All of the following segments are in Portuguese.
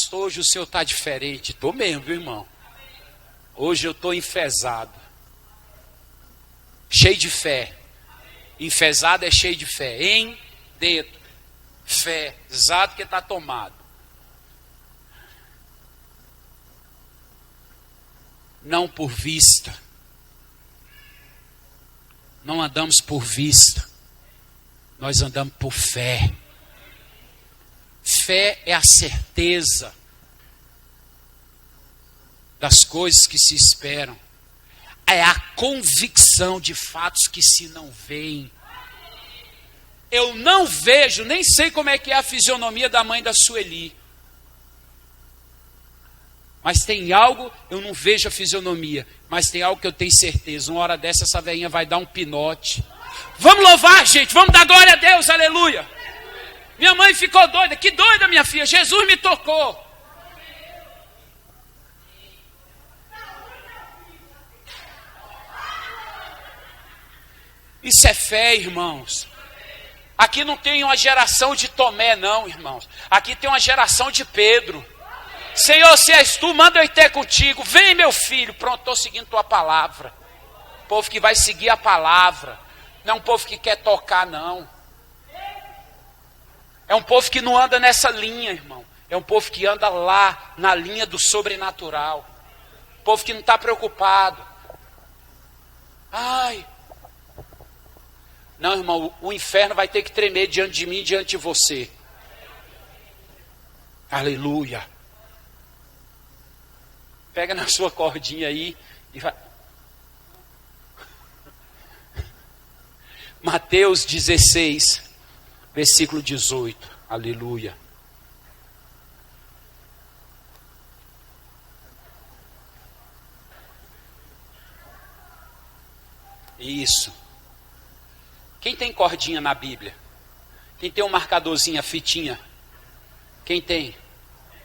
Pastor, hoje o senhor está diferente. Estou mesmo, viu, irmão? Hoje eu estou enfesado. Cheio de fé. Enfesado é cheio de fé. Em, dentro. Fé. Exato que está tomado. Não por vista. Não andamos por vista. Nós andamos por fé. Fé é a certeza das coisas que se esperam. É a convicção de fatos que se não veem. Eu não vejo, nem sei como é que é a fisionomia da mãe da Sueli. Mas tem algo, eu não vejo a fisionomia, mas tem algo que eu tenho certeza. Uma hora dessa, essa velhinha vai dar um pinote. Vamos louvar, gente, vamos dar glória a Deus, aleluia. Minha mãe ficou doida, que doida, minha filha, Jesus me tocou. Isso é fé, irmãos. Aqui não tem uma geração de Tomé, não, irmãos. Aqui tem uma geração de Pedro. Senhor, se és tu, manda eu ir ter contigo. Vem, meu filho. Pronto, estou seguindo tua palavra. Povo que vai seguir a palavra. Não é um povo que quer tocar, não. É um povo que não anda nessa linha, irmão. É um povo que anda lá, na linha do sobrenatural. Povo que não está preocupado. Ai. Não, irmão, o inferno vai ter que tremer diante de mim e diante de você. Aleluia. Pega na sua cordinha aí e vai. Mateus 16, versículo 18. Aleluia. Isso. Quem tem cordinha na Bíblia? Quem tem um marcadorzinho, a fitinha? Quem tem?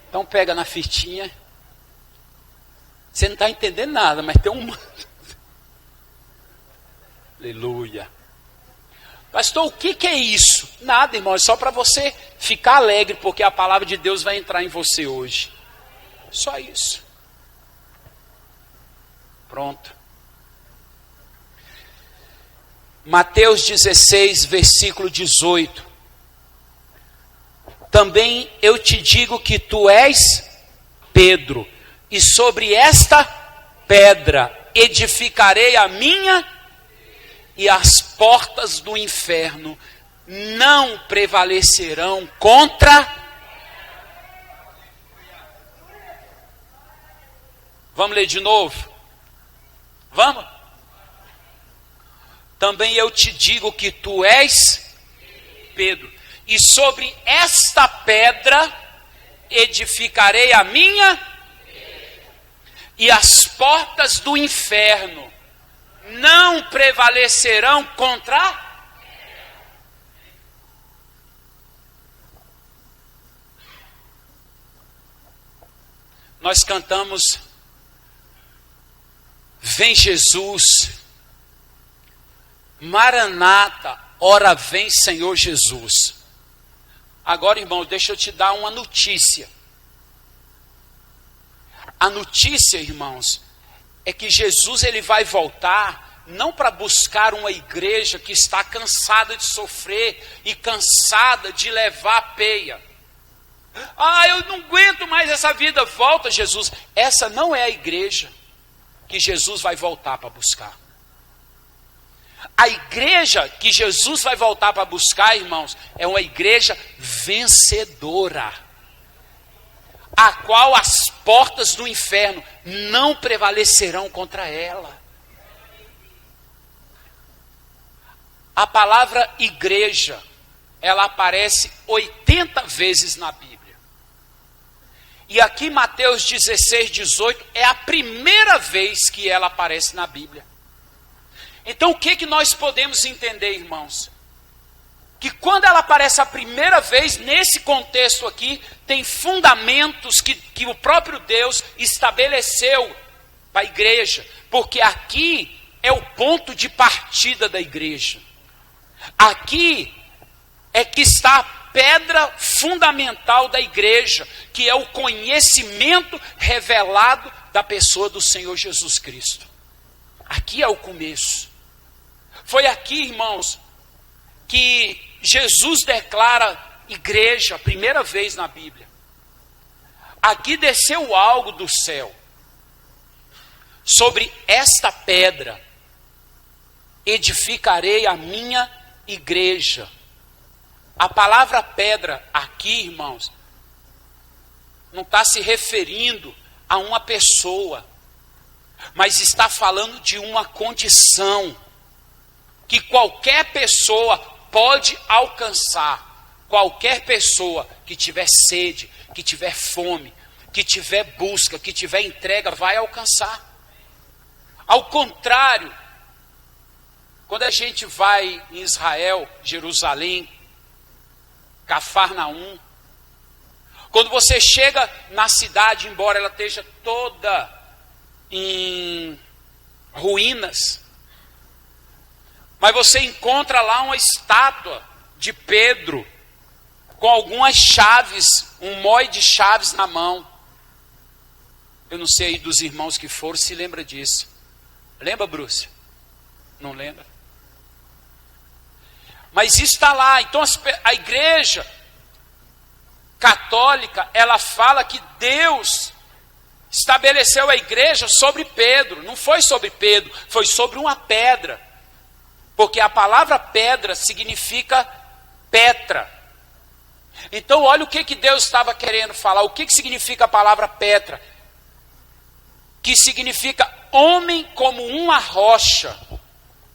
Então pega na fitinha. Você não está entendendo nada, mas tem um... Aleluia. Pastor, o que é isso? Nada, irmão, é só para você ficar alegre, porque a palavra de Deus vai entrar em você hoje. Só isso. Pronto. Mateus 16, versículo 18. Também eu te digo que tu és Pedro, e sobre esta pedra edificarei a minha, e as portas do inferno não prevalecerão contra. Vamos ler de novo? Vamos? Também eu te digo que tu és Pedro, e sobre esta pedra edificarei a minha, e as portas do inferno não prevalecerão contra. Nós cantamos, vem Jesus, Maranata, ora vem Senhor Jesus. Agora, irmão, deixa eu te dar uma notícia. A notícia, irmãos, é que Jesus ele vai voltar não para buscar uma igreja que está cansada de sofrer e cansada de levar a peia. Ah, eu não aguento mais essa vida. Volta, Jesus. Essa não é a igreja que Jesus vai voltar para buscar. A igreja que Jesus vai voltar para buscar, irmãos, é uma igreja vencedora, a qual as portas do inferno não prevalecerão contra ela. A palavra igreja, ela aparece 80 vezes na Bíblia. E aqui Mateus 16, 18 é a primeira vez que ela aparece na Bíblia. Então o que nós podemos entender, irmãos? Que quando ela aparece a primeira vez, nesse contexto aqui, tem fundamentos que o próprio Deus estabeleceu para a igreja. Porque aqui é o ponto de partida da igreja. Aqui é que está pedra fundamental da igreja, que é o conhecimento revelado da pessoa do Senhor Jesus Cristo. Aqui é o começo. Foi aqui, irmãos, que Jesus declara igreja a primeira vez na Bíblia. Aqui desceu algo do céu. Sobre esta pedra edificarei a minha igreja. A palavra pedra aqui, irmãos, não está se referindo a uma pessoa, mas está falando de uma condição que qualquer pessoa pode alcançar. Qualquer pessoa que tiver sede, que tiver fome, que tiver busca, que tiver entrega, vai alcançar. Ao contrário, quando a gente vai em Israel, Jerusalém, Cafarnaum, quando você chega na cidade, embora ela esteja toda em ruínas, mas você encontra lá uma estátua de Pedro, com algumas chaves, um mói de chaves na mão. Eu não sei aí dos irmãos que foram, se lembra disso. Lembra, Bruce? Não lembra? Mas isso está lá. Então a igreja católica, ela fala que Deus estabeleceu a igreja sobre Pedro. Não foi sobre Pedro, foi sobre uma pedra. Porque a palavra pedra significa Petra. Então olha o que Deus estava querendo falar. O que significa a palavra Petra? Que significa homem como uma rocha,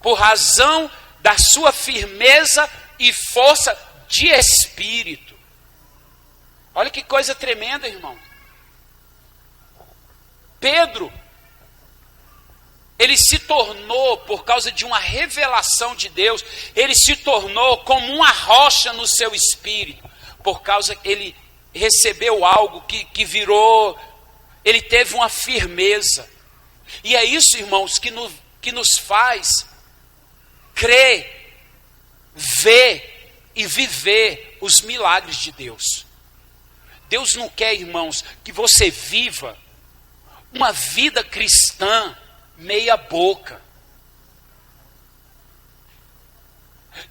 por razão da sua firmeza e força de espírito. Olha que coisa tremenda, irmão. Pedro, ele se tornou, por causa de uma revelação de Deus, ele se tornou como uma rocha no seu espírito, por causa que ele recebeu algo que virou, ele teve uma firmeza. E é isso, irmãos, que nos faz crer, ver e viver os milagres de Deus. Deus não quer, irmãos, que você viva uma vida cristã meia boca.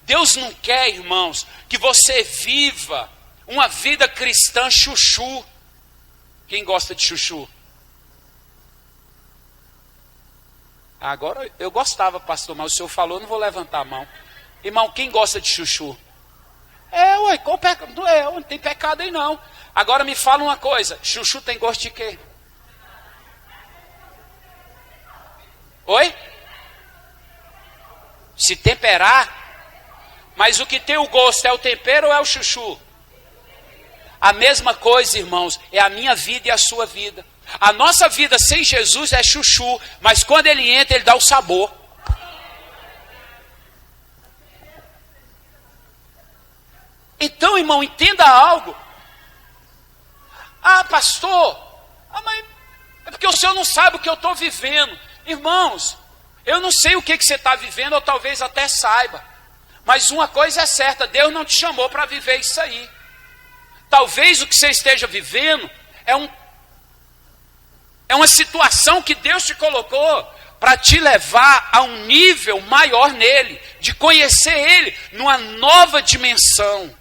Deus não quer, irmãos, que você viva uma vida cristã chuchu. Quem gosta de chuchu? Agora eu gostava, pastor, mas o senhor falou, não vou levantar a mão. Irmão, quem gosta de chuchu? Qual pecado? Não tem pecado aí não. Agora me fala uma coisa, chuchu tem gosto de quê? Oi? Se temperar? Mas o que tem o gosto é o tempero ou é o chuchu? A mesma coisa, irmãos, é a minha vida e a sua vida. A nossa vida sem Jesus é chuchu, mas quando ele entra, ele dá o sabor. Então, irmão, entenda algo. Pastor, mas é porque o senhor não sabe o que eu estou vivendo. Irmãos, eu não sei o que você está vivendo, ou talvez até saiba. Mas uma coisa é certa, Deus não te chamou para viver isso aí. Talvez o que você esteja vivendo é uma situação que Deus te colocou para te levar a um nível maior nele, de conhecer ele numa nova dimensão.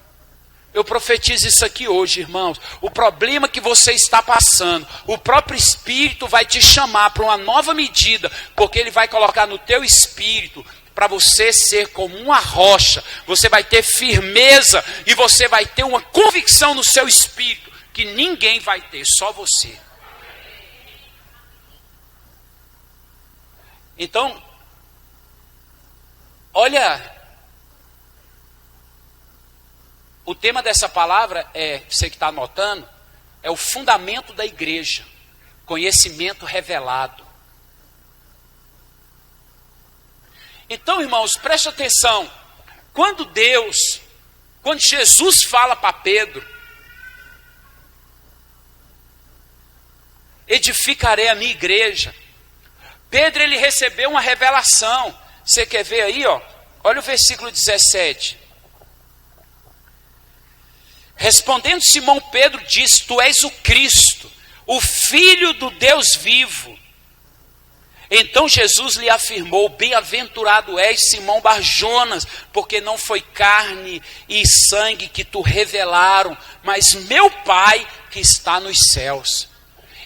Eu profetizo isso aqui hoje, irmãos. O problema que você está passando, o próprio Espírito vai te chamar para uma nova medida, porque ele vai colocar no teu espírito para você ser como uma rocha. Você vai ter firmeza e você vai ter uma convicção no seu espírito que ninguém vai ter, só você. Então, olha, o tema dessa palavra você que está anotando, é o fundamento da igreja, conhecimento revelado. Então, irmãos, preste atenção, quando Jesus fala para Pedro, edificarei a minha igreja, Pedro, ele recebeu uma revelação. Você quer ver aí, ó? Olha o versículo 17. Respondendo Simão Pedro disse: tu és o Cristo, o Filho do Deus vivo. Então Jesus lhe afirmou: bem-aventurado és, Simão Bar-Jonas, porque não foi carne e sangue que tu revelaram, mas meu Pai que está nos céus.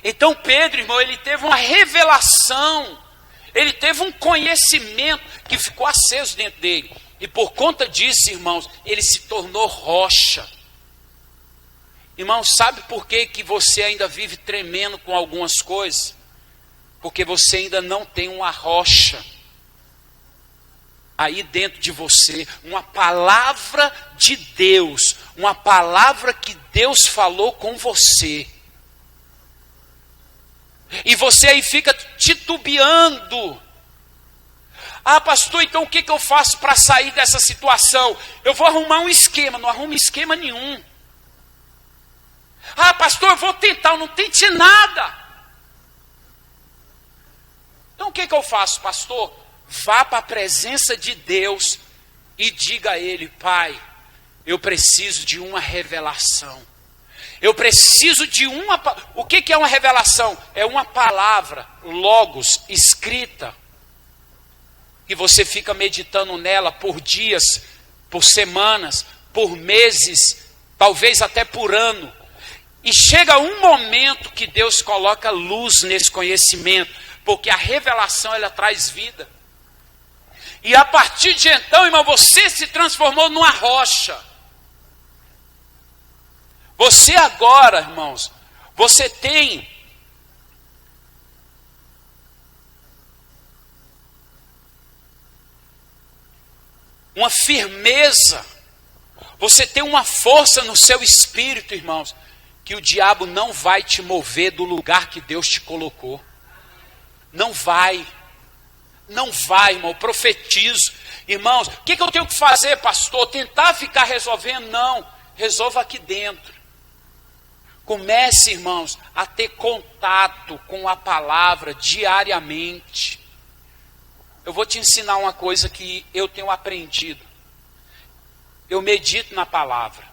Então Pedro, irmão, ele teve uma revelação, ele teve um conhecimento que ficou aceso dentro dele. E por conta disso, irmãos, ele se tornou rocha. Irmão, sabe por que você ainda vive tremendo com algumas coisas? Porque você ainda não tem uma rocha aí dentro de você, uma palavra de Deus, uma palavra que Deus falou com você. E você aí fica titubeando. Ah, pastor, então o que eu faço para sair dessa situação? Eu vou arrumar um esquema. Não arrumo esquema nenhum. Ah, pastor, eu vou tentar. Não tente nada. Então o que eu faço, pastor? Vá para a presença de Deus e diga a Ele: Pai, eu preciso de uma revelação. Eu preciso de uma... O que é uma revelação? É uma palavra, logos, escrita, que você fica meditando nela por dias, por semanas, por meses, talvez até por ano. E chega um momento que Deus coloca luz nesse conhecimento, porque a revelação, ela traz vida. E a partir de então, irmão, você se transformou numa rocha. Você agora, irmãos, você tem uma firmeza, você tem uma força no seu espírito, irmãos, que o diabo não vai te mover do lugar que Deus te colocou. Não vai, irmão, eu profetizo. Irmãos, o que eu tenho que fazer, pastor? Tentar ficar resolvendo? Não, resolva aqui dentro. Comece, irmãos, a ter contato com a palavra diariamente. Eu vou te ensinar uma coisa que eu tenho aprendido. Eu medito na palavra.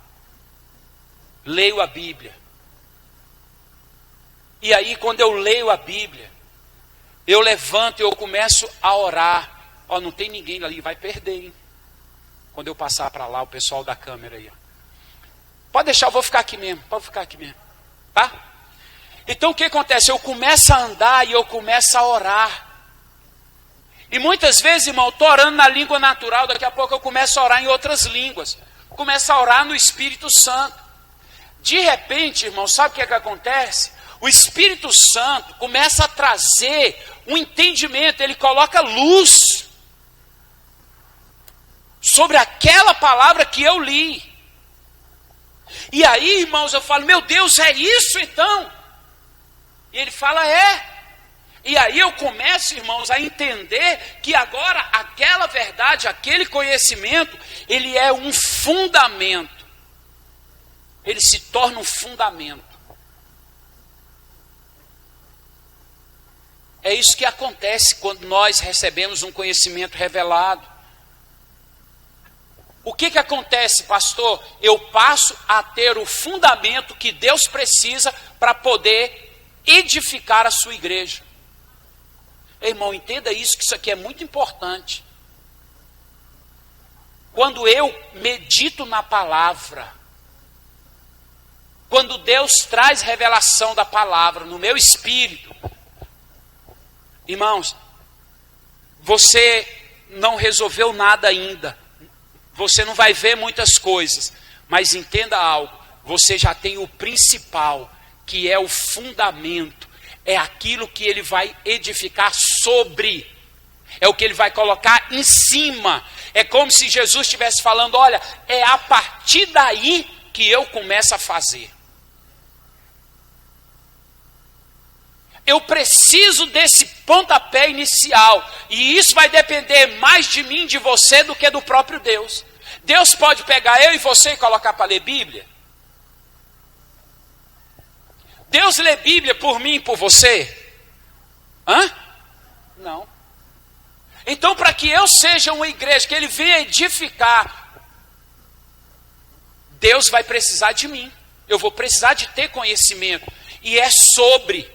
Leio a Bíblia. E aí, quando eu leio a Bíblia, eu levanto e eu começo a orar. Ó, não tem ninguém ali, vai perder, hein? Quando eu passar para lá, o pessoal da câmera aí, ó. Pode deixar, eu vou ficar aqui mesmo, pode ficar aqui mesmo, tá? Então o que acontece? Eu começo a andar e eu começo a orar. E muitas vezes, irmão, eu estou orando na língua natural, daqui a pouco eu começo a orar em outras línguas. Começo a orar no Espírito Santo. De repente, irmão, sabe o que acontece? O Espírito Santo começa a trazer um entendimento, ele coloca luz sobre aquela palavra que eu li. E aí, irmãos, eu falo: meu Deus, é isso então? E ele fala: é. E aí eu começo, irmãos, a entender que agora aquela verdade, aquele conhecimento, ele é um fundamento. Ele se torna um fundamento. É isso que acontece quando nós recebemos um conhecimento revelado. O que acontece, pastor? Eu passo a ter o fundamento que Deus precisa para poder edificar a sua igreja. Irmão, entenda isso, que isso aqui é muito importante. Quando eu medito na palavra, quando Deus traz revelação da palavra no meu espírito, irmãos, você não resolveu nada ainda. Você não vai ver muitas coisas, mas entenda algo, você já tem o principal, que é o fundamento, é aquilo que ele vai edificar sobre, é o que ele vai colocar em cima. É como se Jesus estivesse falando: olha, é a partir daí que eu começo a fazer. Eu preciso desse pontapé inicial. E isso vai depender mais de mim, de você, do que do próprio Deus. Deus pode pegar eu e você e colocar para ler Bíblia? Deus lê Bíblia por mim e por você? Não. Então, para que eu seja uma igreja, que Ele venha edificar, Deus vai precisar de mim. Eu vou precisar de ter conhecimento. E é sobre.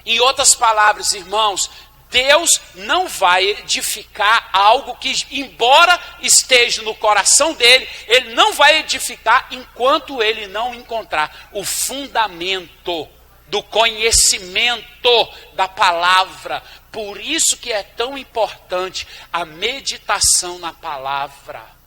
Em outras palavras, irmãos, Deus não vai edificar algo que, embora esteja no coração dele, ele não vai edificar enquanto ele não encontrar o fundamento do conhecimento da palavra. Por isso que é tão importante a meditação na palavra.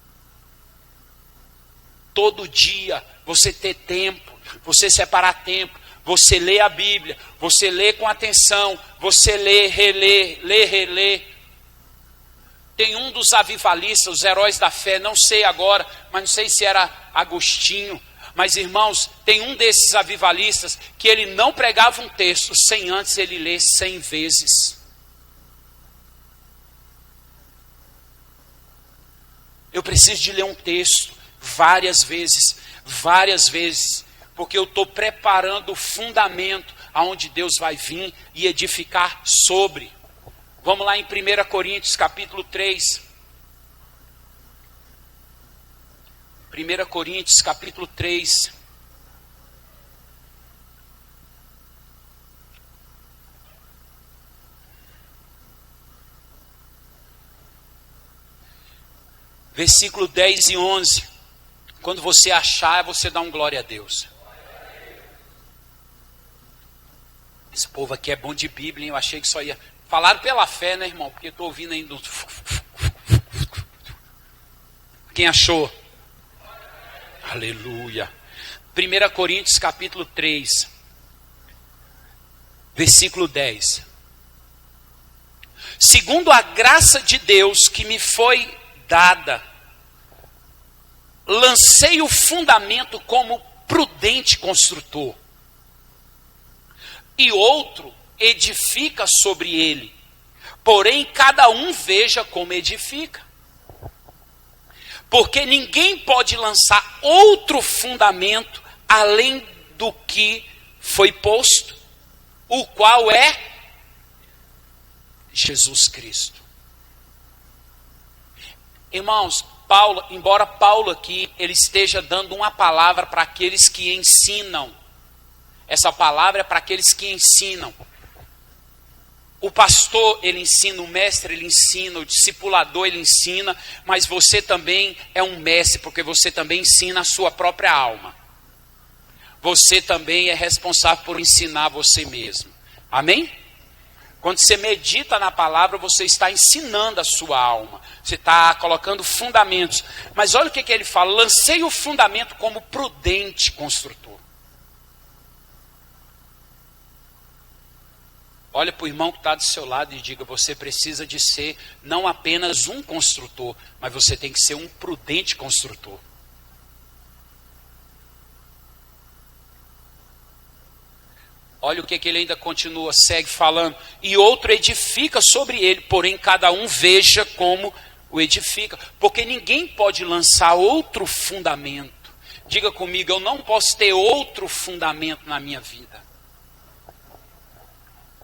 Todo dia você ter tempo, você separar tempo, você lê a Bíblia, você lê com atenção, você lê, relê. Tem um dos avivalistas, os heróis da fé, não sei agora, mas não sei se era Agostinho. Mas, irmãos, tem um desses avivalistas que ele não pregava um texto sem antes ele ler 100 vezes. Eu preciso de ler um texto várias vezes, porque eu estou preparando o fundamento aonde Deus vai vir e edificar sobre. Vamos lá em 1 Coríntios capítulo 3. 1 Coríntios capítulo 3. Versículo 10 e 11. Quando você achar, você dá um glória a Deus. Esse povo aqui é bom de Bíblia, hein? Eu achei que só ia... Falaram pela fé, né, irmão? Porque estou ouvindo ainda... Quem achou? Aleluia. 1 Coríntios capítulo 3. Versículo 10. Segundo a graça de Deus que me foi dada, lancei o fundamento como prudente construtor, e outro edifica sobre ele, porém cada um veja como edifica. Porque ninguém pode lançar outro fundamento além do que foi posto, o qual é Jesus Cristo. Irmãos, Paulo, embora Paulo aqui ele esteja dando uma palavra para aqueles que ensinam, essa palavra é para aqueles que ensinam. O pastor, ele ensina, o mestre, ele ensina, o discipulador, ele ensina, mas você também é um mestre, porque você também ensina a sua própria alma. Você também é responsável por ensinar você mesmo. Amém? Quando você medita na palavra, você está ensinando a sua alma. Você está colocando fundamentos. Mas olha o que ele fala. Lancei o fundamento como prudente construtor. Olha para o irmão que está do seu lado e diga, você precisa de ser não apenas um construtor, mas você tem que ser um prudente construtor. Olha o que ele ainda continua, segue falando. E outro edifica sobre ele, porém cada um veja como o edifica. Porque ninguém pode lançar outro fundamento. Diga comigo, eu não posso ter outro fundamento na minha vida.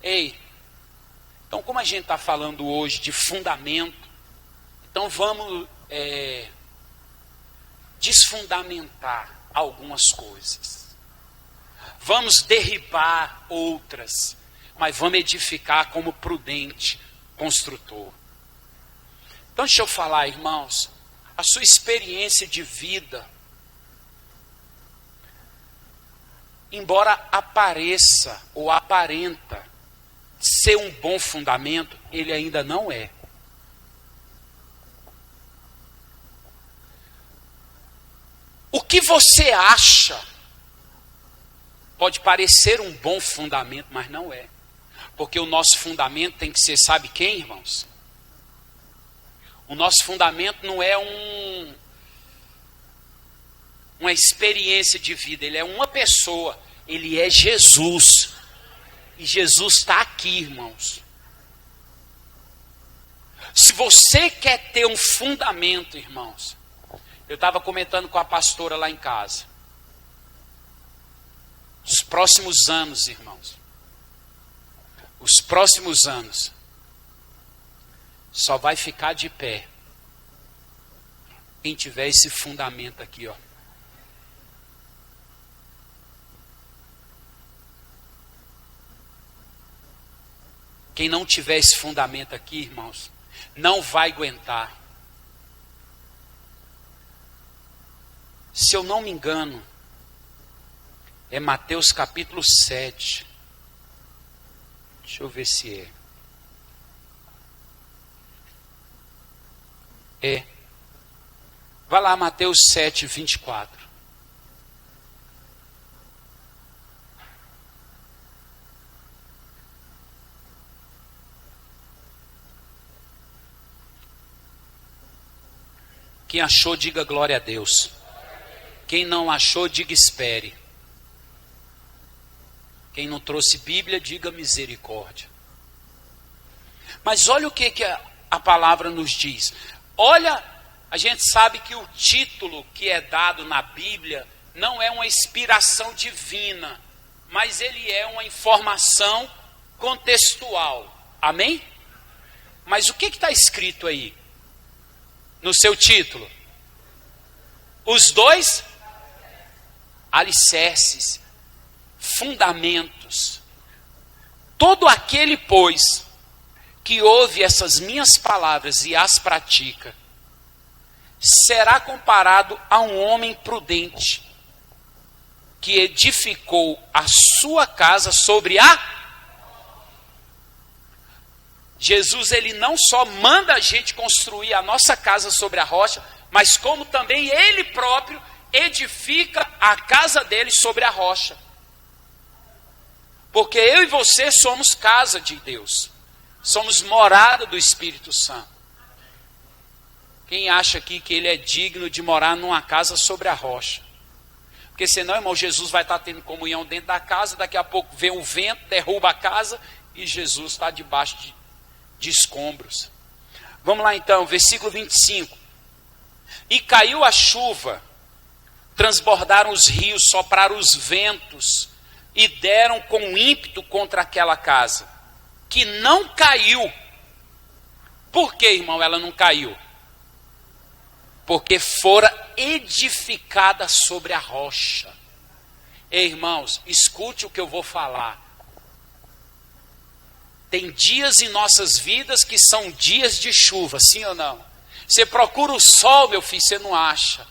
Ei, então como a gente está falando hoje de fundamento, então vamos desfundamentar algumas coisas. Vamos derribar outras, mas vamos edificar como prudente construtor. Então deixa eu falar, irmãos, a sua experiência de vida, embora apareça ou aparenta ser um bom fundamento, ele ainda não é. O que você acha pode parecer um bom fundamento, mas não é. Porque o nosso fundamento tem que ser, sabe quem, irmãos? O nosso fundamento não é uma experiência de vida, ele é uma pessoa, ele é Jesus. E Jesus está aqui, irmãos. Se você quer ter um fundamento, irmãos, eu estava comentando com a pastora lá em casa. Os próximos anos, irmãos, os próximos anos, só vai ficar de pé quem tiver esse fundamento aqui, ó. Quem não tiver esse fundamento aqui, irmãos, não vai aguentar. Se eu não me engano, é Mateus capítulo 7. Deixa eu ver se é. É. Vai lá, Mateus 7, 24. Quem achou, diga glória a Deus. Quem não achou, diga espere. Quem não trouxe Bíblia, diga misericórdia. Mas olha o que a palavra nos diz. Olha, a gente sabe que o título que é dado na Bíblia não é uma inspiração divina, mas ele é uma informação contextual. Amém? Mas o que está escrito aí? No seu título? Os dois alicerces, fundamentos. Todo aquele, pois, que ouve essas minhas palavras e as pratica, será comparado a um homem prudente, que edificou a sua casa sobre a... Jesus, ele não só manda a gente construir a nossa casa sobre a rocha, mas como também ele próprio edifica a casa dele sobre a rocha. Porque eu e você somos casa de Deus. Somos morada do Espírito Santo. Quem acha aqui que ele é digno de morar numa casa sobre a rocha? Porque senão, irmão, Jesus vai estar tendo comunhão dentro da casa, daqui a pouco vem um vento, derruba a casa e Jesus está debaixo de escombros. Vamos lá então, versículo 25. E caiu a chuva, transbordaram os rios, sopraram os ventos e deram com ímpeto contra aquela casa, que não caiu. Por que, irmão, ela não caiu? Porque fora edificada sobre a rocha. Ei, irmãos, escute o que eu vou falar. Tem dias em nossas vidas que são dias de chuva, sim ou não? Você procura o sol, meu filho, você não acha.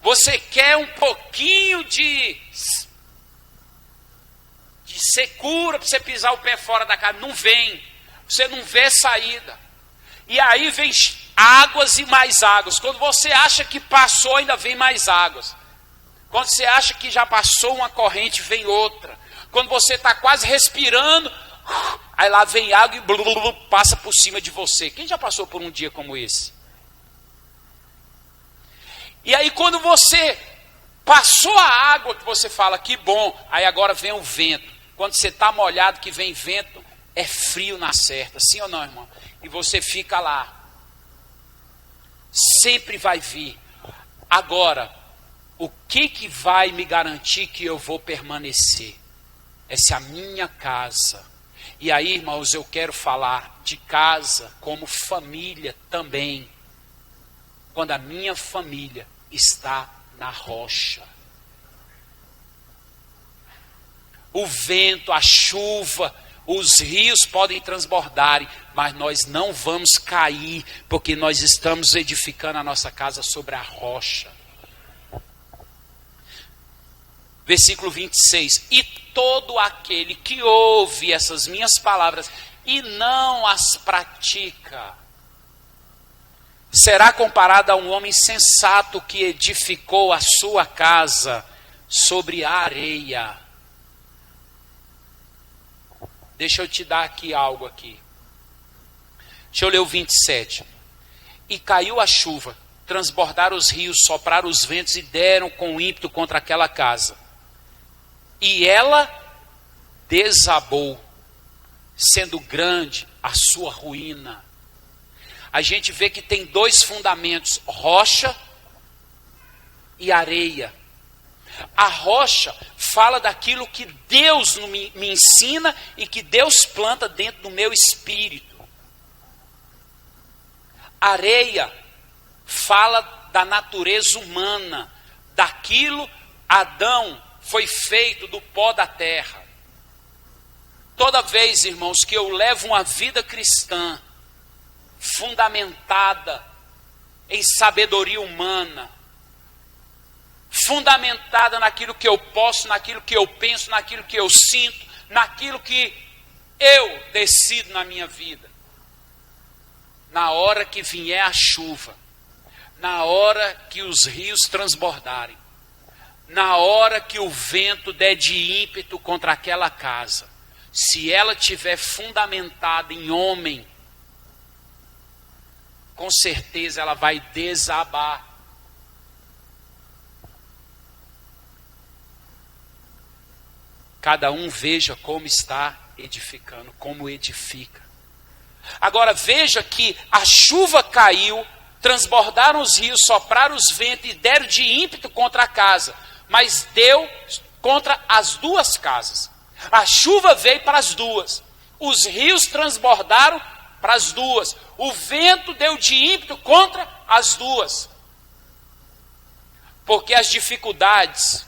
Você quer um pouquinho de secura para você pisar o pé fora da casa, não vem. Você não vê saída. E aí vem águas e mais águas. Quando você acha que passou, ainda vem mais águas. Quando você acha que já passou uma corrente, vem outra. Quando você está quase respirando, aí lá vem água e passa por cima de você. Quem já passou por um dia como esse? E aí quando você passou a água, que você fala, que bom, aí agora vem o vento. Quando você está molhado, que vem vento, é frio na certa, sim ou não, irmão? E você fica lá. Sempre vai vir. Agora, o que vai me garantir que eu vou permanecer? É se a minha casa. E aí, irmãos, eu quero falar de casa como família também. Quando a minha família está na rocha. O vento, a chuva, os rios podem transbordarem, mas nós não vamos cair, porque nós estamos edificando a nossa casa sobre a rocha. Versículo 26. E todo aquele que ouve essas minhas palavras e não as pratica, será comparado a um homem sensato que edificou a sua casa sobre a areia. Deixa eu te dar aqui algo aqui. Deixa eu ler o 27. E caiu a chuva, transbordaram os rios, sopraram os ventos e deram com ímpeto contra aquela casa. E ela desabou, sendo grande a sua ruína. A gente vê que tem dois fundamentos, rocha e areia. A rocha fala daquilo que Deus me ensina e que Deus planta dentro do meu espírito. A areia fala da natureza humana, daquilo Adão foi feito do pó da terra. Toda vez, irmãos, que eu levo uma vida cristã fundamentada em sabedoria humana, fundamentada naquilo que eu posso, naquilo que eu penso, naquilo que eu sinto, naquilo que eu decido na minha vida. Na hora que vier a chuva, na hora que os rios transbordarem, na hora que o vento der de ímpeto contra aquela casa, se ela tiver fundamentada em homem, com certeza ela vai desabar. Cada um veja como está edificando, como edifica. Agora veja que a chuva caiu, transbordaram os rios, sopraram os ventos e deram de ímpeto contra a casa, mas deu contra as duas casas. A chuva veio para as duas, os rios transbordaram para as duas, o vento deu de ímpeto contra as duas. Porque as dificuldades,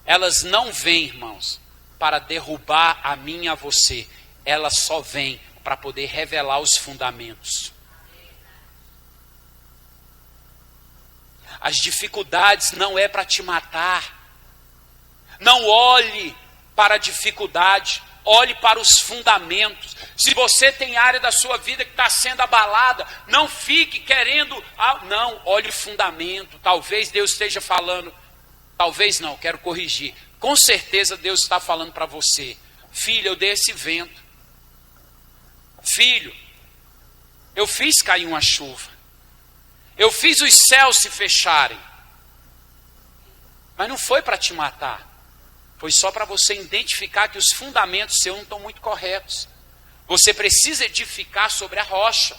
elas não vêm, irmãos, para derrubar a mim e a você. Elas só vêm para poder revelar os fundamentos. As dificuldades não é para te matar. Não olhe para a dificuldade, olhe para os fundamentos. Se você tem área da sua vida que está sendo abalada, não fique querendo, não, olhe o fundamento. Talvez Deus esteja falando, talvez não, quero corrigir. Com certeza Deus está falando para você: filho, eu dei esse vento. Filho, eu fiz cair uma chuva. Eu fiz os céus se fecharem. Mas não foi para te matar. Foi só para você identificar que os fundamentos seus não estão muito corretos. Você precisa edificar sobre a rocha.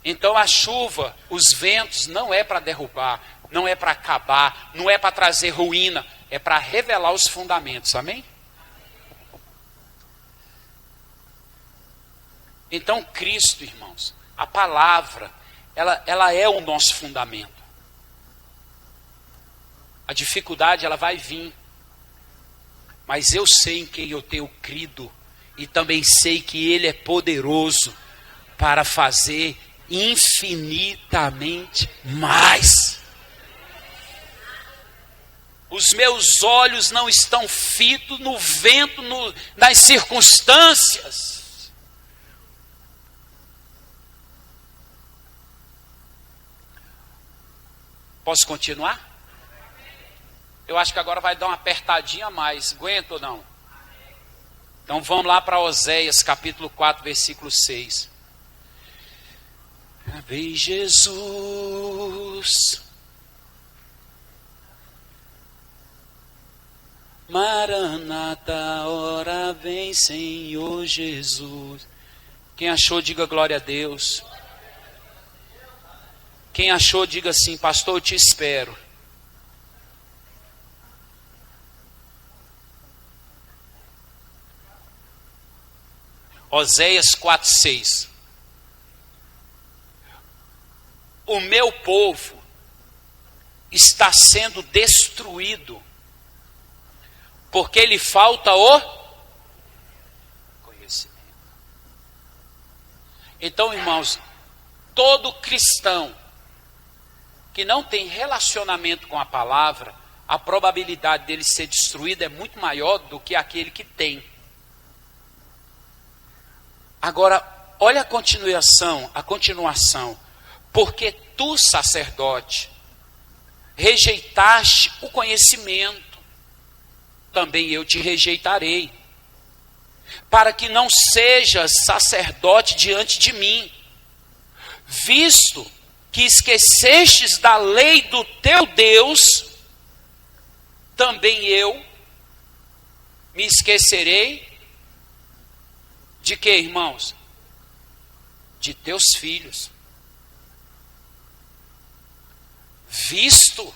Então a chuva, os ventos, não é para derrubar, não é para acabar, não é para trazer ruína, é para revelar os fundamentos, amém? Então Cristo, irmãos, a palavra, ela é o nosso fundamento. A dificuldade, ela vai vir, mas eu sei em quem eu tenho crido, e também sei que Ele é poderoso para fazer infinitamente mais. Os meus olhos não estão fitos no vento, nas circunstâncias. Posso continuar? Eu acho que agora vai dar uma apertadinha a mais. Aguenta ou não? Então vamos lá para Oséias, capítulo 4, versículo 6. Vem Jesus, Maranata, ora vem Senhor Jesus. Quem achou, diga glória a Deus. Quem achou, diga assim: pastor, eu te espero. Oséias 4:6. O meu povo está sendo destruído, porque lhe falta o conhecimento. Então, irmãos, todo cristão que não tem relacionamento com a palavra, a probabilidade dele ser destruído é muito maior do que aquele que tem. Agora, olha a continuação. Porque tu, sacerdote, rejeitaste o conhecimento, também eu te rejeitarei, para que não sejas sacerdote diante de mim, visto que esquecestes da lei do teu Deus, também eu me esquecerei de quê, irmãos? De teus filhos. Visto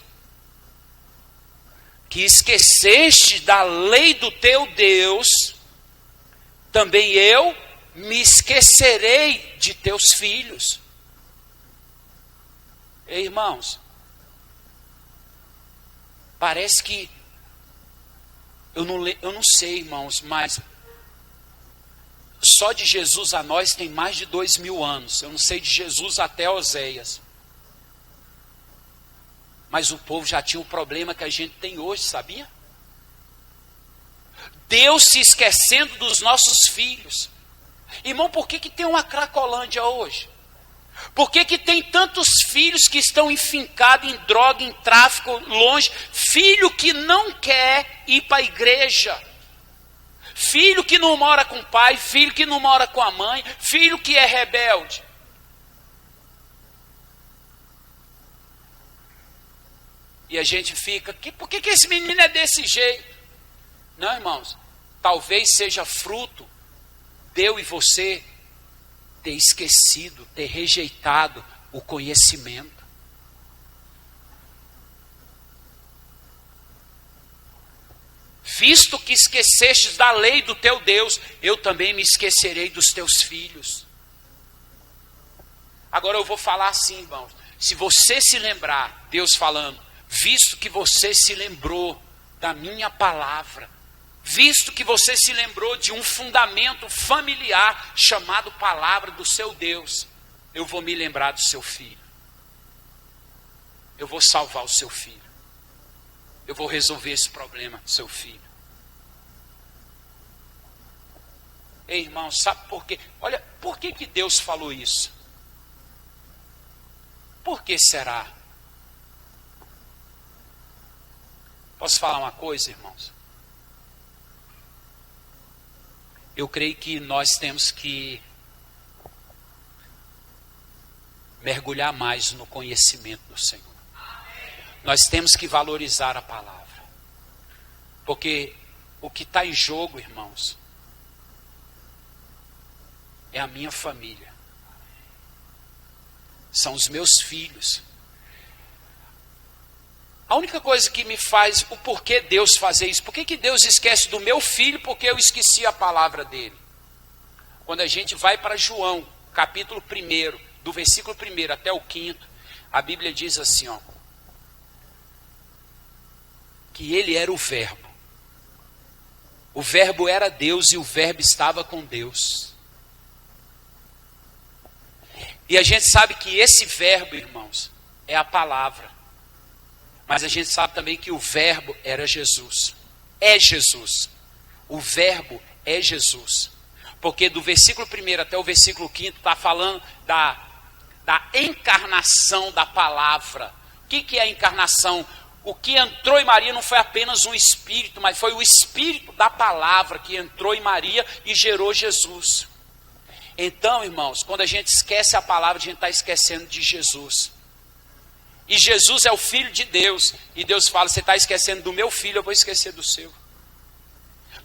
que esqueceste da lei do teu Deus, também eu me esquecerei de teus filhos. Ei, irmãos, parece que, eu não sei, irmãos, mas só de Jesus a nós tem mais de 2000 anos. Eu não sei de Jesus até Oséias. Mas o povo já tinha o problema que a gente tem hoje, sabia? Deus se esquecendo dos nossos filhos. Irmão, por que tem uma Cracolândia hoje? Por que tem tantos filhos que estão enfincados em droga, em tráfico, longe? Filho que não quer ir para a igreja. Filho que não mora com o pai, filho que não mora com a mãe, filho que é rebelde. E a gente fica, por que esse menino é desse jeito? Não, irmãos, talvez seja fruto de eu e você ter esquecido, ter rejeitado o conhecimento. Visto que esquecestes da lei do teu Deus, eu também me esquecerei dos teus filhos. Agora eu vou falar assim, irmãos. Se você se lembrar, Deus falando, visto que você se lembrou da minha palavra, visto que você se lembrou de um fundamento familiar chamado palavra do seu Deus, eu vou me lembrar do seu filho. Eu vou salvar o seu filho. Eu vou resolver esse problema do seu filho. Ei, irmão, sabe por quê? Olha, por que Deus falou isso? Por que será? Posso falar uma coisa, irmãos? Eu creio que nós temos que mergulhar mais no conhecimento do Senhor. Nós temos que valorizar a palavra. Porque o que está em jogo, irmãos, é a minha família. São os meus filhos. A única coisa que me faz, o porquê Deus fazer isso, por que Deus esquece do meu filho, porque eu esqueci a palavra dele? Quando a gente vai para João, capítulo 1, do versículo 1 até o 5, a Bíblia diz assim, ó, que ele era o verbo. O verbo era Deus e o verbo estava com Deus. E a gente sabe que esse verbo, irmãos, é a palavra. Mas a gente sabe também que o verbo era Jesus. É Jesus. O verbo é Jesus. Porque do versículo 1 até o versículo 5 está falando da encarnação da palavra. O que é a encarnação? O que entrou em Maria não foi apenas um espírito, mas foi o espírito da palavra que entrou em Maria e gerou Jesus. Então, irmãos, quando a gente esquece a palavra, a gente está esquecendo de Jesus. E Jesus é o Filho de Deus. E Deus fala, você está esquecendo do meu filho, eu vou esquecer do seu.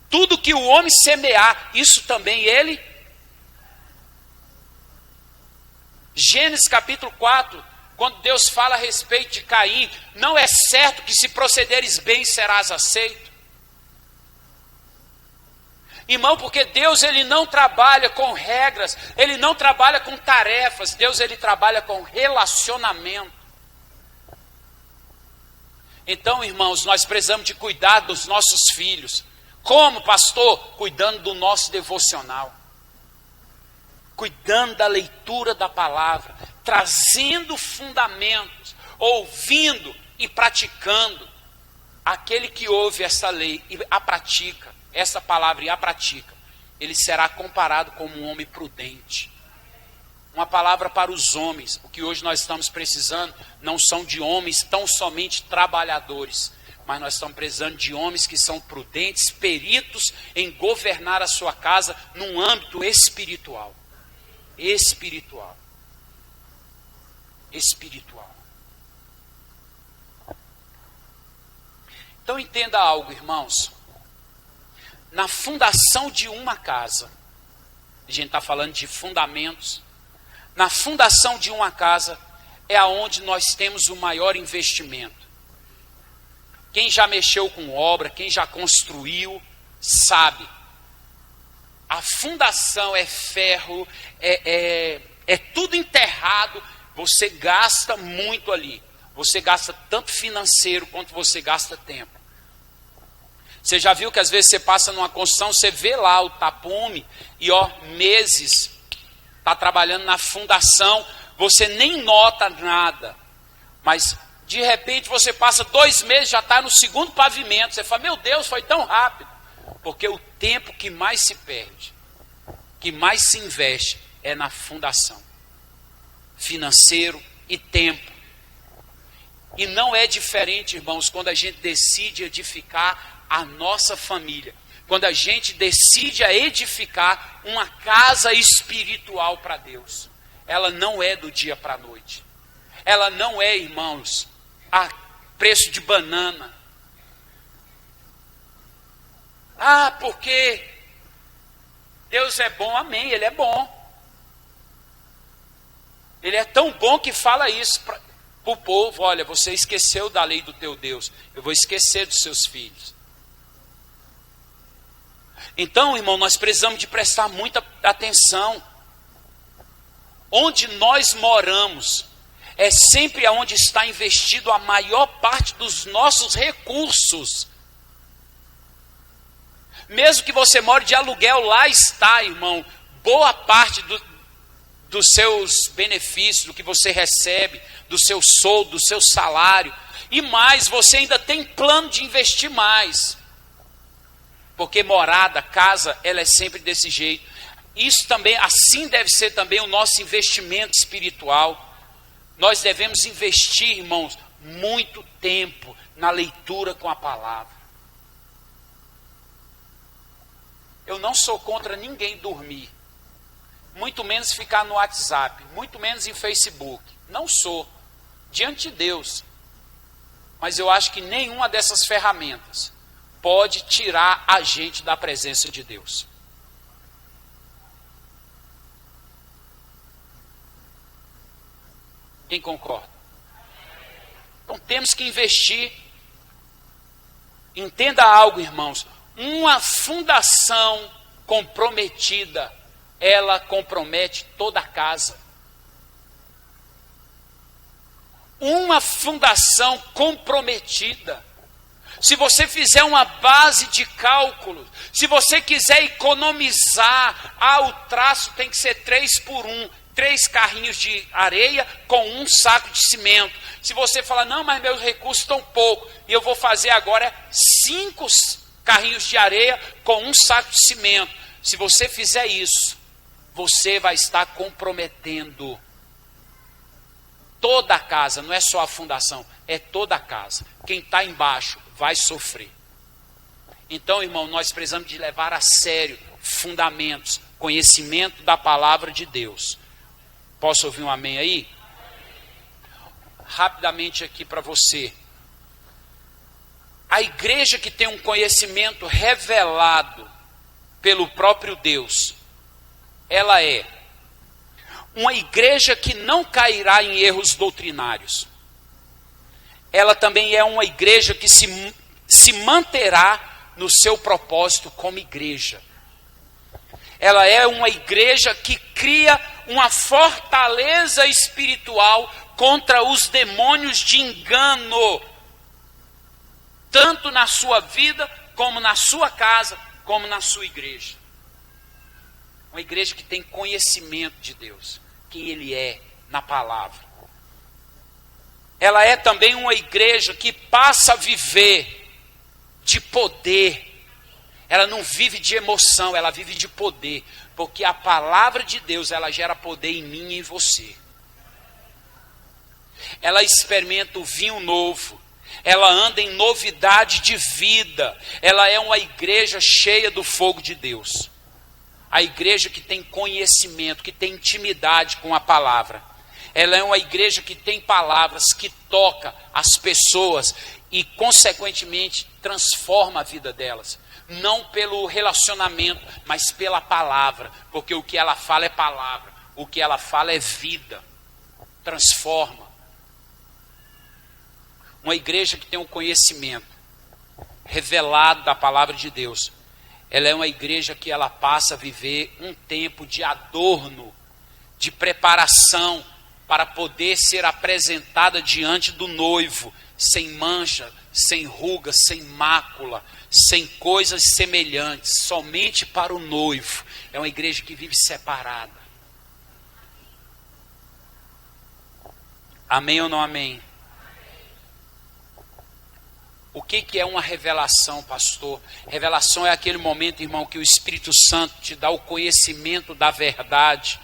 Tudo que o homem semear, isso também ele. Gênesis capítulo 4, quando Deus fala a respeito de Caim, não é certo que se procederes bem serás aceito. Irmão, porque Deus ele não trabalha com regras, ele não trabalha com tarefas, Deus ele trabalha com relacionamento. Então, irmãos, nós precisamos de cuidar dos nossos filhos. Como, pastor? Cuidando do nosso devocional. Cuidando da leitura da palavra. Trazendo fundamentos. Ouvindo e praticando. Aquele que ouve essa lei e a pratica, essa palavra e a pratica, ele será comparado como um homem prudente. Uma palavra para os homens. O que hoje nós estamos precisando não são de homens tão somente trabalhadores, mas nós estamos precisando de homens que são prudentes, peritos em governar a sua casa num âmbito espiritual. Espiritual. Espiritual. Então entenda algo, irmãos. Na fundação de uma casa, a gente está falando de fundamentos. Na fundação de uma casa é aonde nós temos o maior investimento. Quem já mexeu com obra, quem já construiu, sabe. A fundação é ferro, é tudo enterrado. você gasta muito ali. Você gasta tanto financeiro quanto você gasta tempo. Você já viu que às vezes você passa numa construção, você vê lá o tapume e meses está trabalhando na fundação, você nem nota nada. Mas de repente você passa 2 meses, já está no segundo pavimento. Você fala, meu Deus, foi tão rápido. Porque o tempo que mais se perde, que mais se investe, é na fundação. Financeiro e tempo. E não é diferente, irmãos, quando a gente decide edificar a nossa família. Quando a gente decide edificar uma casa espiritual para Deus. Ela não é do dia para a noite. Ela não é, irmãos, a preço de banana. Porque Deus é bom, amém, Ele é bom. Ele é tão bom que fala isso para o povo, olha, você esqueceu da lei do teu Deus, eu vou esquecer dos seus filhos. Então, irmão, nós precisamos de prestar muita atenção. Onde nós moramos é sempre aonde está investido a maior parte dos nossos recursos. Mesmo que você more de aluguel, lá está, irmão, boa parte dos seus benefícios, do que você recebe, do seu soldo, do seu salário. E mais, você ainda tem plano de investir mais. Porque morada, casa, ela é sempre desse jeito. Isso também, assim deve ser também o nosso investimento espiritual. Nós devemos investir, irmãos, muito tempo na leitura com a palavra. Eu não sou contra ninguém dormir. Muito menos ficar no WhatsApp, muito menos em Facebook. Não sou, diante de Deus. Mas eu acho que nenhuma dessas ferramentas pode tirar a gente da presença de Deus. Quem concorda? Então temos que investir. Entenda algo, irmãos. Uma fundação comprometida, ela compromete toda a casa. Uma fundação comprometida. Se você fizer uma base de cálculo, se você quiser economizar, o traço tem que ser 3x1, 3 carrinhos de areia com 1 saco de cimento. Se você falar, não, mas meus recursos estão pouco, e eu vou fazer agora 5 carrinhos de areia com 1 saco de cimento. Se você fizer isso, você vai estar comprometendo toda a casa, não é só a fundação, é toda a casa. Quem está embaixo vai sofrer. Então, irmão, nós precisamos de levar a sério fundamentos, conhecimento da palavra de Deus. Posso ouvir um amém aí? Rapidamente aqui para você. A igreja que tem um conhecimento revelado pelo próprio Deus, ela é uma igreja que não cairá em erros doutrinários. Ela também é uma igreja que se manterá no seu propósito como igreja. Ela é uma igreja que cria uma fortaleza espiritual contra os demônios de engano, tanto na sua vida, como na sua casa, como na sua igreja. Uma igreja que tem conhecimento de Deus, quem Ele é na palavra. Ela é também uma igreja que passa a viver de poder. Ela não vive de emoção, ela vive de poder. Porque a palavra de Deus, ela gera poder em mim e em você. Ela experimenta o vinho novo. Ela anda em novidade de vida. Ela é uma igreja cheia do fogo de Deus. A igreja que tem conhecimento, que tem intimidade com a palavra. Ela é uma igreja que tem palavras, que toca as pessoas e, consequentemente, transforma a vida delas. Não pelo relacionamento, mas pela palavra. Porque o que ela fala é palavra. O que ela fala é vida. Transforma. Uma igreja que tem um conhecimento revelado da palavra de Deus. Ela é uma igreja que ela passa a viver um tempo de adorno, de preparação para poder ser apresentada diante do noivo, sem mancha, sem ruga, sem mácula, sem coisas semelhantes, somente para o noivo. É uma igreja que vive separada. Amém ou não amém? O que é uma revelação, pastor? Revelação é aquele momento, irmão, que o Espírito Santo te dá o conhecimento da verdade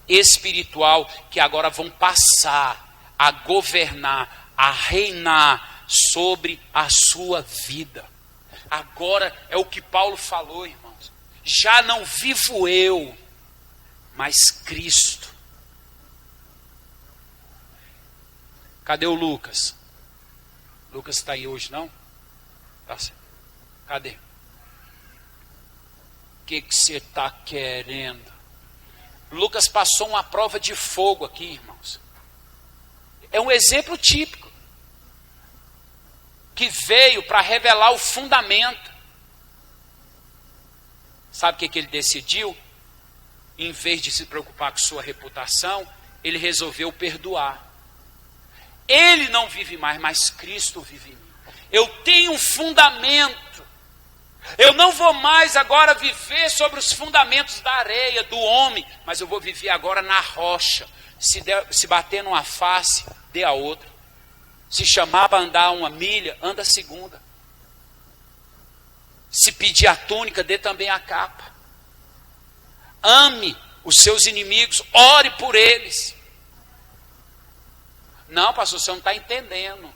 espiritual, que agora vão passar a governar, a reinar sobre a sua vida. Agora é o que Paulo falou, irmãos. Já não vivo eu, mas Cristo. Cadê o Lucas? Lucas está aí hoje, não? Tá certo. Cadê? O que você está querendo? Lucas passou uma prova de fogo aqui, irmãos. É um exemplo típico. Que veio para revelar o fundamento. Sabe o que ele decidiu? Em vez de se preocupar com sua reputação, ele resolveu perdoar. Ele não vive mais, mas Cristo vive em mim. Eu tenho um fundamento. Eu não vou mais agora viver sobre os fundamentos da areia, do homem, mas eu vou viver agora na rocha. Se bater numa face, dê a outra. Se chamar para andar uma milha, anda a segunda. Se pedir a túnica, dê também a capa. Ame os seus inimigos, ore por eles. Não, pastor, você não está entendendo.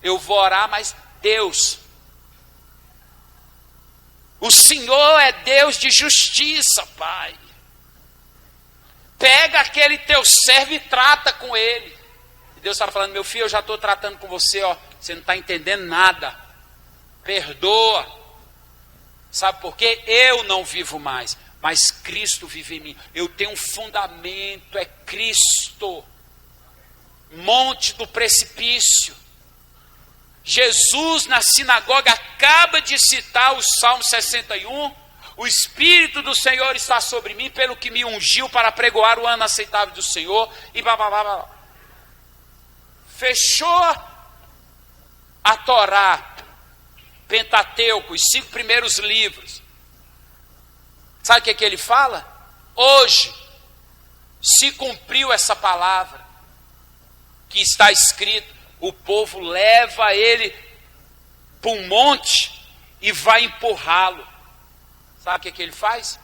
Eu vou orar, mas Deus, o Senhor é Deus de justiça, Pai. Pega aquele teu servo e trata com ele. E Deus está falando, meu filho, eu já estou tratando com você, ó. Você não está entendendo nada. Perdoa. Sabe por quê? Eu não vivo mais, mas Cristo vive em mim. Eu tenho um fundamento, é Cristo. Monte do precipício. Jesus na sinagoga acaba de citar o Salmo 61. O Espírito do Senhor está sobre mim, pelo que me ungiu para pregoar o ano aceitável do Senhor. E blá, blá, blá, blá. Fechou a Torá, Pentateuco, os 5 primeiros livros. Sabe o que ele fala? Hoje se cumpriu essa palavra que está escrito. O povo leva ele para um monte e vai empurrá-lo. Sabe o que ele faz?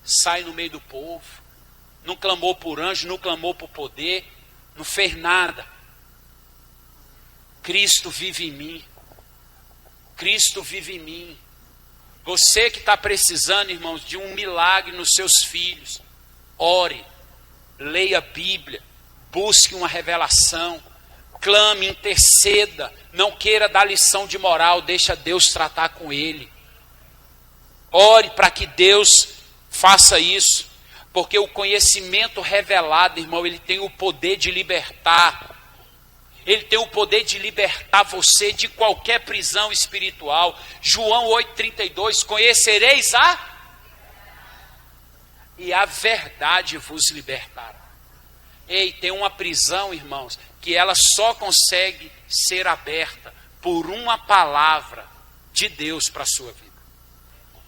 Sai no meio do povo. Não clamou por anjo, não clamou por poder, não fez nada. Cristo vive em mim. Cristo vive em mim. Você que está precisando, irmãos, de um milagre nos seus filhos, ore, leia a Bíblia, busque uma revelação, clame, interceda, não queira dar lição de moral, deixa Deus tratar com ele. Ore para que Deus faça isso, porque o conhecimento revelado, irmão, ele tem o poder de libertar. Ele tem o poder de libertar você de qualquer prisão espiritual. João 8,32, conhecereis e a verdade vos libertará. Ei, tem uma prisão, irmãos, que ela só consegue ser aberta por uma palavra de Deus para a sua vida.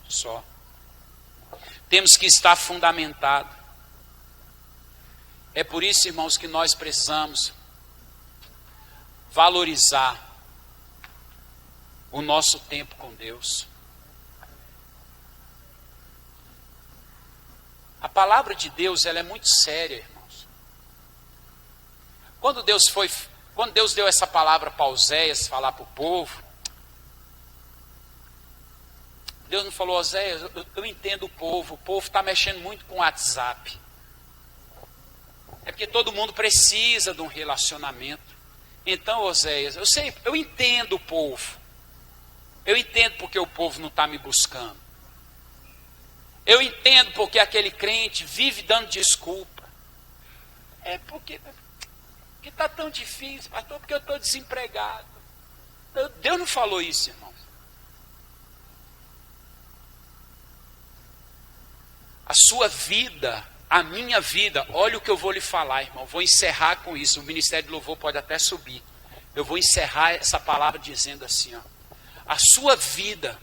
Só. Temos que estar fundamentado. É por isso, irmãos, que nós precisamos valorizar o nosso tempo com Deus. A palavra de Deus, ela é muito séria, irmãos. Quando Deus deu essa palavra para Oséias falar para o povo, Deus não falou, Oséias, eu entendo o povo está mexendo muito com o WhatsApp. É porque todo mundo precisa de um relacionamento. Então, Oséias, eu entendo o povo. Eu entendo porque o povo não está me buscando. Eu entendo porque aquele crente vive dando desculpa. É porque está tão difícil, pastor, porque eu estou desempregado. Deus não falou isso, irmãos. A sua vida a minha vida, olha o que eu vou lhe falar, irmão. Vou encerrar com isso. O Ministério do Louvor pode até subir. Eu vou encerrar essa palavra dizendo assim, ó. A sua vida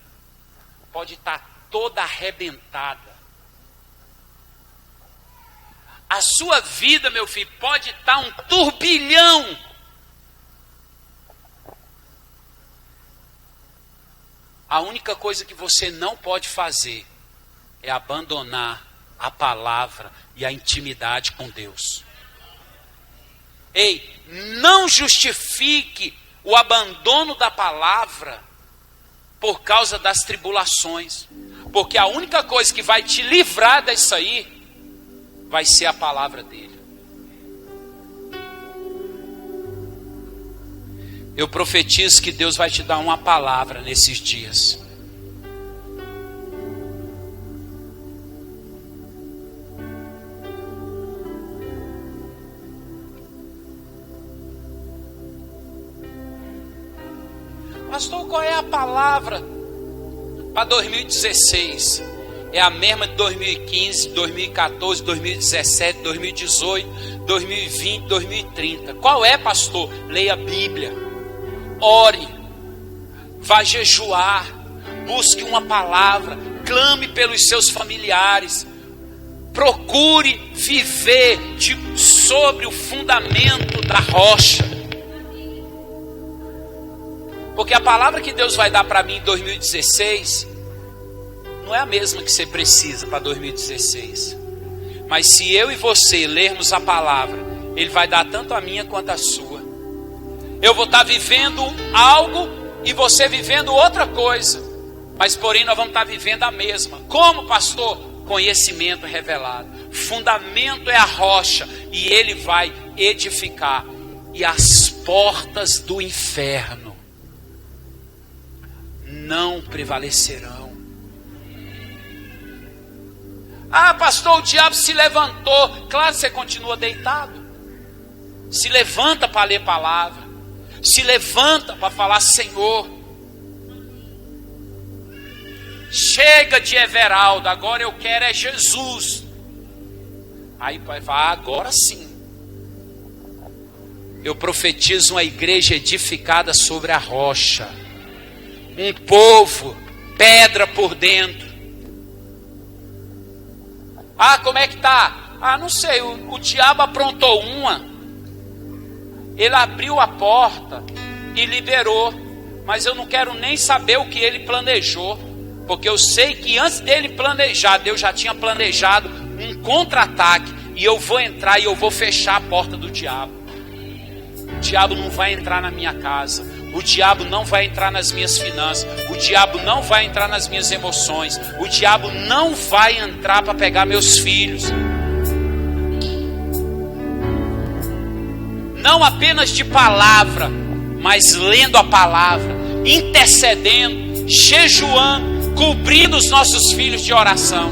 pode estar toda arrebentada. A sua vida, meu filho, pode estar um turbilhão. A única coisa que você não pode fazer é abandonar a palavra e a intimidade com Deus. Ei, não justifique o abandono da palavra por causa das tribulações. Porque a única coisa que vai te livrar disso aí vai ser a palavra dele. Eu profetizo que Deus vai te dar uma palavra nesses dias. Pastor, qual é a palavra para 2016? É a mesma de 2015, 2014, 2017, 2018, 2020, 2030. Qual é, pastor? Leia a Bíblia. Ore. Vá jejuar. Busque uma palavra. Clame pelos seus familiares. Procure viver sobre o fundamento da rocha. Porque a palavra que Deus vai dar para mim em 2016 não é a mesma que você precisa para 2016. Mas se eu e você lermos a palavra, Ele vai dar tanto a minha quanto a sua. Eu vou estar vivendo algo e você vivendo outra coisa. Mas porém nós vamos estar vivendo a mesma. Como, pastor? Conhecimento revelado. Fundamento é a rocha e Ele vai edificar. E as portas do inferno não prevalecerão. Ah, pastor, o diabo se levantou. Claro, você continua deitado. Se levanta para ler palavra. Se levanta para falar, Senhor, chega de Everaldo, agora eu quero é Jesus. Aí vai falar, agora sim. Eu profetizo uma igreja edificada sobre a rocha. Um povo, pedra por dentro. Ah, como é que tá? Ah, não sei, o diabo aprontou uma. Ele abriu a porta e liberou. Mas eu não quero nem saber o que ele planejou. Porque eu sei que antes dele planejar, Deus já tinha planejado um contra-ataque. E eu vou entrar e eu vou fechar a porta do diabo. O diabo não vai entrar na minha casa. O diabo não vai entrar nas minhas finanças. O diabo não vai entrar nas minhas emoções. O diabo não vai entrar para pegar meus filhos. Não apenas de palavra, mas lendo a palavra, intercedendo, jejuando, cobrindo os nossos filhos de oração.